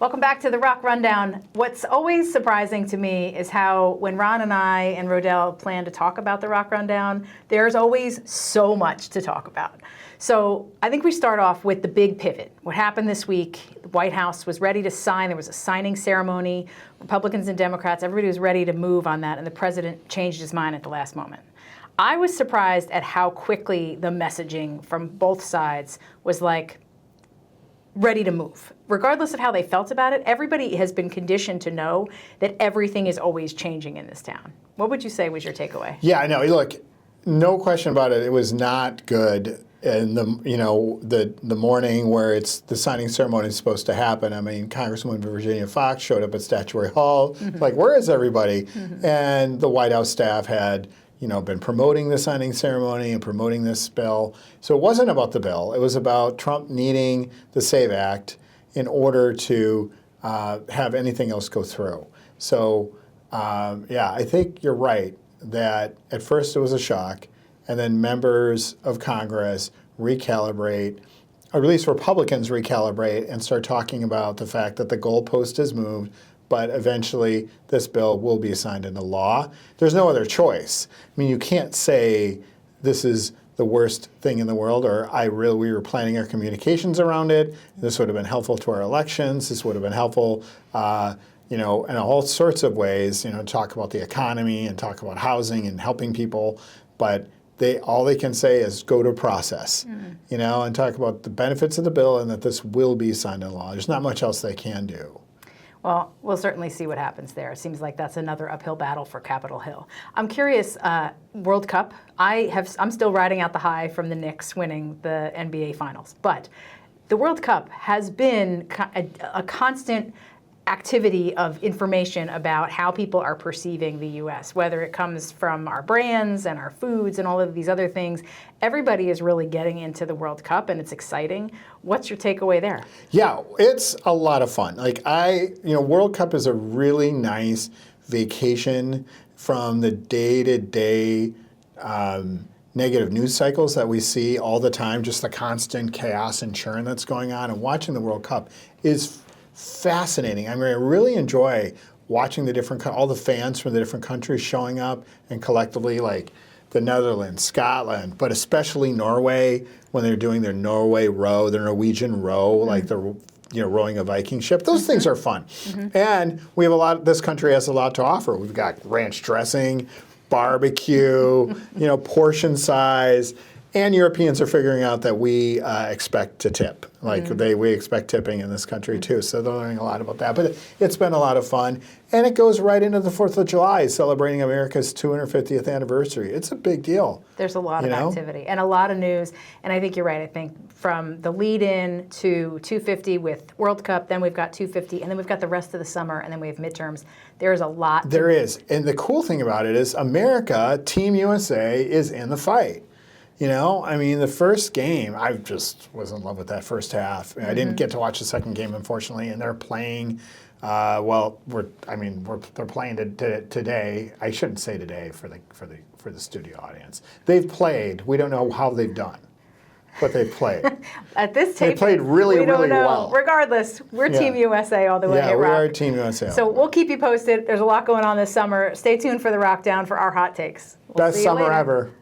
Welcome back to the ROKK Rundown. What's always surprising to me is how when Ron and I and Rodell plan to talk about the ROKK Rundown, there's always so much to talk about. So I think we start off with the big pivot. What happened this week, the White House was ready to sign. There was a signing ceremony. Republicans and Democrats, everybody was ready to move on that, and the president changed his mind at the last moment. I was surprised at how quickly the messaging from both sides was like, ready to move. Regardless of how they felt about it, everybody has been conditioned to know that everything is always changing in this town. What would you say was your takeaway? Yeah, I know. Look, no question about it. It was not good in the morning where it's the signing ceremony is supposed to happen. I mean, Congresswoman Virginia Fox showed up at Statuary Hall, like, where is everybody? And the White House staff had been promoting the signing ceremony and promoting this bill. So it wasn't about the bill. It was about Trump needing the SAVE Act in order to have anything else go through. So, yeah, I think you're right that at first it was a shock, and then members of Congress recalibrate, or at least Republicans recalibrate and start talking about the fact that the goalpost has moved, but eventually this bill will be signed into law. There's no other choice. I mean, you can't say this is the worst thing in the world, or we were planning our communications around it. This would have been helpful to our elections. This would have been helpful, in all sorts of ways, talk about the economy and talk about housing and helping people. But all they can say is go to process, and talk about the benefits of the bill and that this will be signed into law. There's not much else they can do. Well, we'll certainly see what happens there. It seems like that's another uphill battle for Capitol Hill. I'm curious, World Cup, I'm still riding out the high from the Knicks winning the NBA Finals. But the World Cup has been a constant activity of information about how people are perceiving the U.S., whether it comes from our brands and our foods and all of these other things. Everybody is really getting into the World Cup, and it's exciting. What's your takeaway there? Yeah, it's a lot of fun. World Cup is a really nice vacation from the day-to-day negative news cycles that we see all the time, just the constant chaos and churn that's going on. And watching the World Cup is fascinating. I mean, I really enjoy watching all the fans from the different countries showing up, and collectively, like the Netherlands, Scotland, but especially Norway, when they're doing their Norway row, their Norwegian row, like the rowing a Viking ship. Those things are fun. And we have this country has a lot to offer. We've got ranch dressing, barbecue, portion size. And Europeans are figuring out that we expect to tip. We expect tipping in this country too. So they're learning a lot about that. But it's been a lot of fun. And it goes right into the 4th of July, celebrating America's 250th anniversary. It's a big deal. There's a lot of activity and a lot of news. And I think you're right. I think from the lead-in to 250 with World Cup, then we've got 250, and then we've got the rest of the summer, and then we have midterms. There's a lot. There is. And the cool thing about it is America, Team USA, is in the fight. The first game, I just was in love with that first half. I didn't get to watch the second game, unfortunately, and they're playing. They're playing today. I shouldn't say today for the studio audience. They've played. We don't know how they've done, but they've played. At this tape, they played really well. Regardless, we're Team USA all the way. Yeah, we are Team USA. So we'll keep you posted. There's a lot going on this summer. Stay tuned for the ROKK Down for our hot takes. Best summer ever.